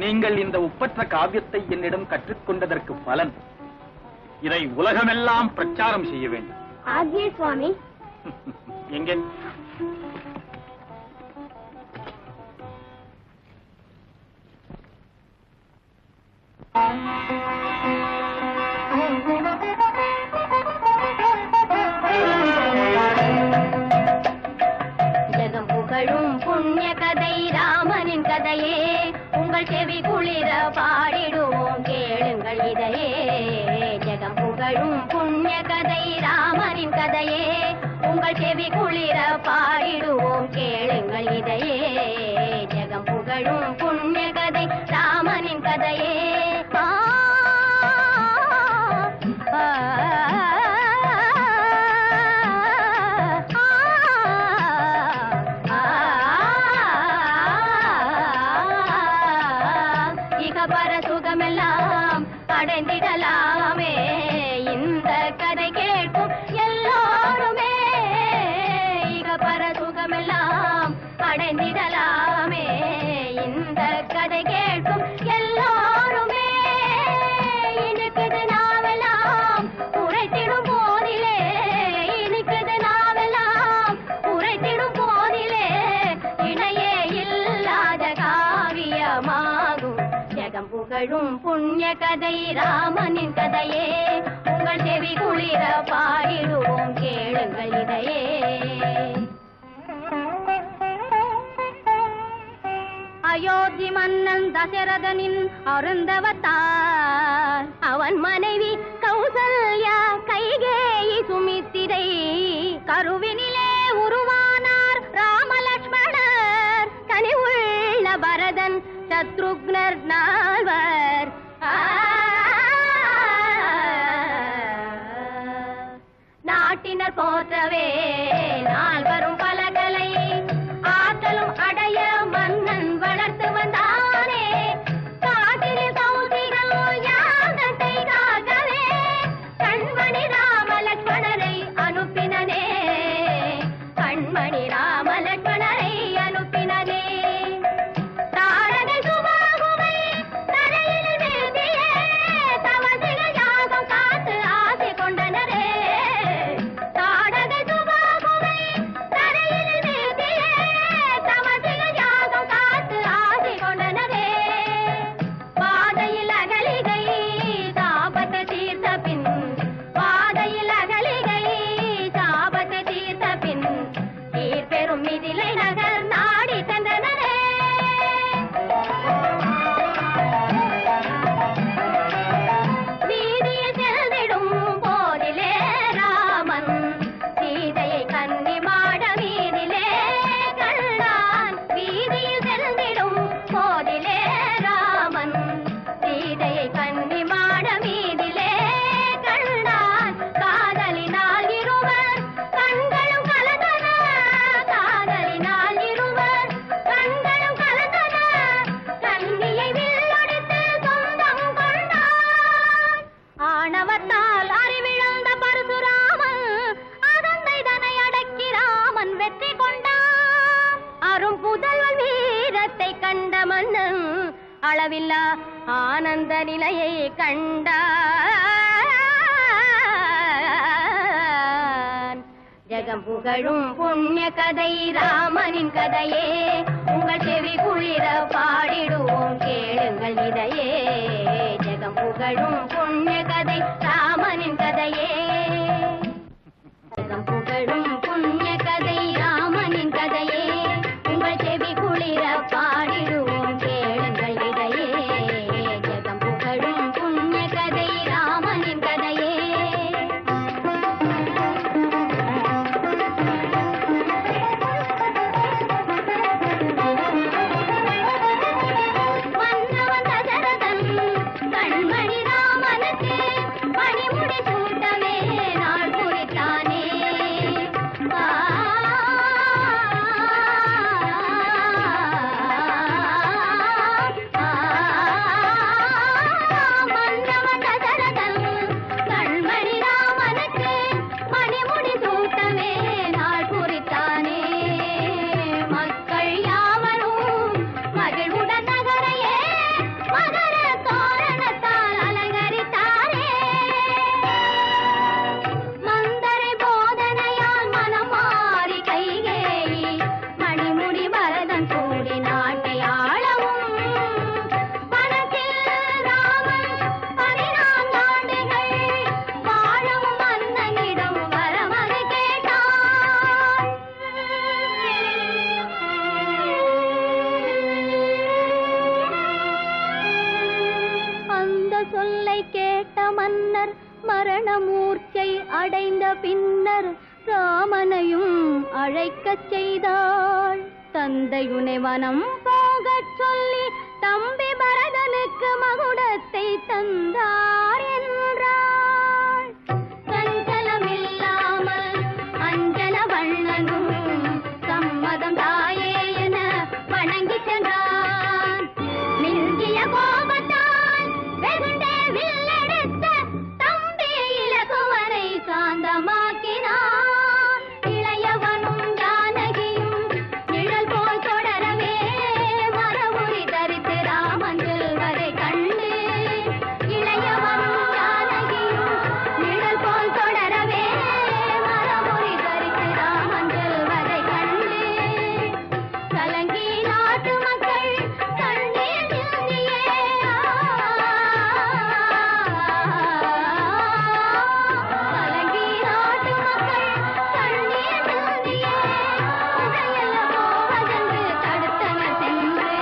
நீங்கள் இந்த ஒப்பற்ற காவியத்தை என்னிடம் கற்றுக்கொண்டதற்கு பலன். இதை உலகமெல்லாம் பிரச்சாரம் செய்ய வேண்டும். ஆகிய சுவாமி. எங்கே? ஜெகம் புகழும் புண்ணிய கதை ராமனின் கதையே, உங்கள் செவி குளிர பாடிடுவோம் கேளுங்கள் இதையே. ஜெகம் புகழும் புண்ணிய கதை ராமனின் கதையே, உங்கள் செவி குளிர பாடிடுவோம் கேளுங்கள் இதையே. ஜெகம் புகழும் புண்ணிய கதை ராமனின் கதையே. சுகமெல்லாம் அடைந்திடலாமே இந்த கதை கேட்கும் எல்லோருமே. இகபர சுகமெல்லாம் அடைந்திடலாமே இந்த கதை கேட்கும் எல்லோருமே. இனிக்குது நாவெல்லாம் உரைத்திடும் போதிலே, இனிக்குது நாவெல்லாம் உரைத்திடும் போதிலே, இணையே இல்லாத காவியமாகும் ஜெகம் புகழும் புண்ணிய கதை ராமனின் கதையே. உங்கள் செவி குளிர பாடிடுவோம் கேளுங்கள் இதையே. அயோத்தி மன்னன் தசரதனின் அருந்தவத்தால் அவன் மனைவி கௌசல்யா கைகேயி சுமித்திரை கருவினிலே உருவானார் ராமலட்சுமணர். கனிவுள்ள பரதன் சத்ருக்னர் நால்வர். நாட்டினர் போற்றவே நால்வரும் பலகலை ஆற்றலும் அடைய மன்னன் வளர்த்து வந்தானே. காட்டில் கௌசிகள் யாகத்தை காக்கவே கண்மணி ராமலட்சுமணரை அனுப்பினனே. கண்மணி ராமலட்சுமணரை அனுப்பினனே. அளவில்லா ஆனந்த நிலையை கண்டான். ஜெகம் புகழும் புண்ணிய கதை ராமனின் கதையே. உங்கள் செவி குளிர பாடிடுவோம் கேளுங்கள் இதையே. ஜெகம் புகழும் புண்ணிய கதை ராமனின் கதையே. ஜெகம் புகழும் புண்ணிய கதை ராமனின் கதையே. உங்கள் செவி குளிர பாடிடுவோம் கேளுங்கள் இதையே. ஜெகம் புகழும் புண்ணிய கதை ராமனின் கதையே. மன்னவன் தசரதன் கண்மணி ராமனுக்கு பணிமுடி சூட்டவே கேட்ட மன்னர் மரணமூர்ச்சை அடைந்த பின்னர் ராமனையும் அழைக்கச் செய்தாள். தந்தையுனை வனம் போகச் சொல்லி தம்பி பரதனுக்கு மகுடத்தை தந்தார் என்றாள். சஞ்சலமில்லாமல் அஞ்சன வண்ணனும் சம்மதம் தாயே என வணங்கி சென்றான். மிஞ்சிய கோபத்தால் வெகுண்டே வில்லெடுத்த தம்பி இலகுவனை சாந்தமாக்கினான். இளையவனும் ஜானகியும் நிழல் போல் தொடரவே மரமுறி தரித்து ராமன் செல்வரை கண்டு. இளையவனும் ஜானகியும் நிழல் போல் தொடரவே மரமுறி தரித்து ராமன் செல்வரை கண்டு. கலங்கி நாட்டு மக்கள் கண்ணீர் சிந்தியே கலங்கி நாட்டு மக்கள் கண்ணீர் சிந்தியே இதையல்ல போவதென்று தடுத்தனர் சென்று.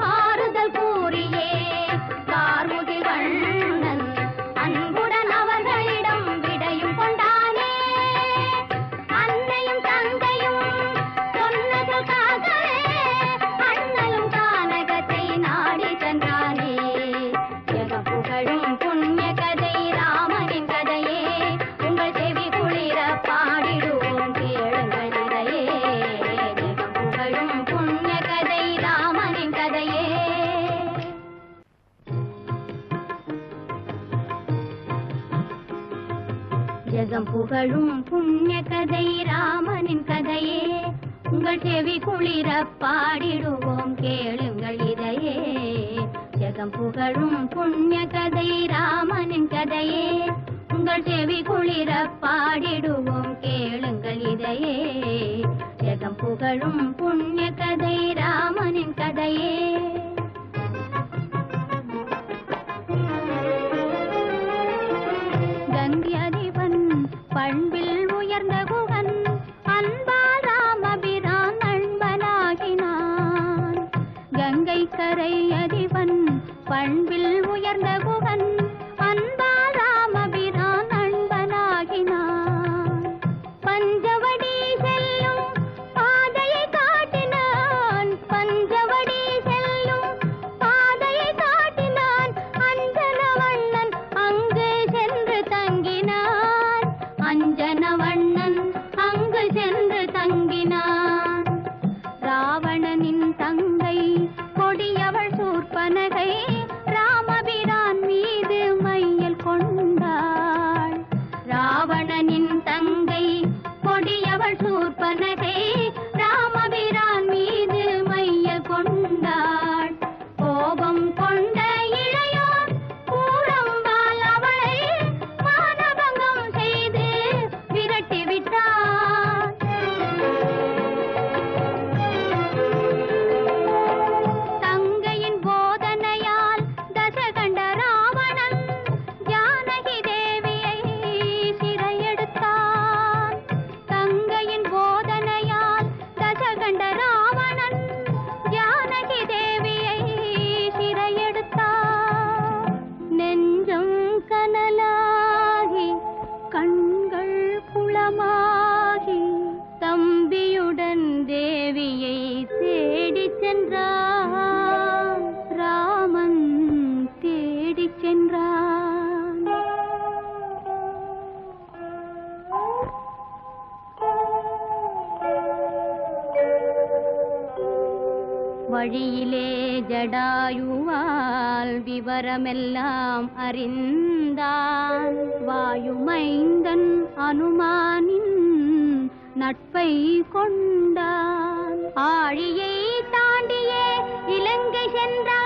ஆறுதல் கூறியே கார்முகில் வண்ணன் அன்புடன் அவர்களிடம் விடையும் கொண்டானே. அன்னையும் தந்தையும் சொன்னதற்காகவே அண்ணலும் கானகத்தை நாடி சென்றானே. ஜெகம் புகழும் புண்ணிய கதை ராமனின் கதையே, உங்கள் செவி குளிர பாடிடுவோம் கேளுங்கள் இதையே. ஜெகம் புகழும் புண்ணிய கதை ராமனின் கதையே. ஜெகம் புகழும் புண்ணிய கதை ராமனின் கதையே, உங்கள் செவி குளிர பாடிடுவோம் கேளுங்கள் இதையே. ஜெகம் புகழும் புண்ணிய கதை ராமனின் கதையே, உங்கள் செவி குளிர பாடிடுவோம் கேளுங்கள் இதையே. ஜெகம் புகழும் புண்ணிய கதை ராமனின் கதையே. கங்கியதிபன் பண்பில் உயர்ந்த குகன் அன்பால் ராமபிரான் நண்பனாகினான். கங்கை கரை அதிபன் பண்பில் உயர்ந்த குகன் அன்பால் ராமபிரான் நண்பனாகினான். பஞ்சவடி செல்லும் பாதையை காட்டினான். பஞ்சவடி செல்லும் பாதையை காட்டினான். அஞ்சனவண்ணன் அங்கு சென்று தங்கினான். அஞ்சனவண்ணன் அங்கு சென்று தங்கினான். ராவணனின் தங்கை கொடியவள் சூர்பனகை ராமபிரான் மீது மையல் கொண்டாள். ராவணனின் தங்கை கொடியவள் சூர்பனகை ராமபிரான் மீது மையல் கொண்டாள். கோபம் கொண்ட இளையோர் கூரம்பால் அவளை மானபங்கம் செய்து விரட்டி விட்டான். தங்கையின் போதனையால் தசகண்ட ராவணன் ஜானகி தேவியை சிறையெடுத்தான். தங்கையின் போதனையால் தசகண்ட ராவணன் ஜானகி தேவியை சிறையெடுத்தான். நெஞ்சம் கனலாகி கண்கள் குளமாகி தம்பியுடன் தேவியை தேடிச் சென்றான். ராமன் தேடிச் சென்றான். வழியிலே ஜடாயுவால் விவரமெல்லாம் அறிந்தான். வாயுமைந்தன் அனுமானின் நட்பை கொண்டான். ஆழியை தாண்டியே இலங்கை சென்றான்.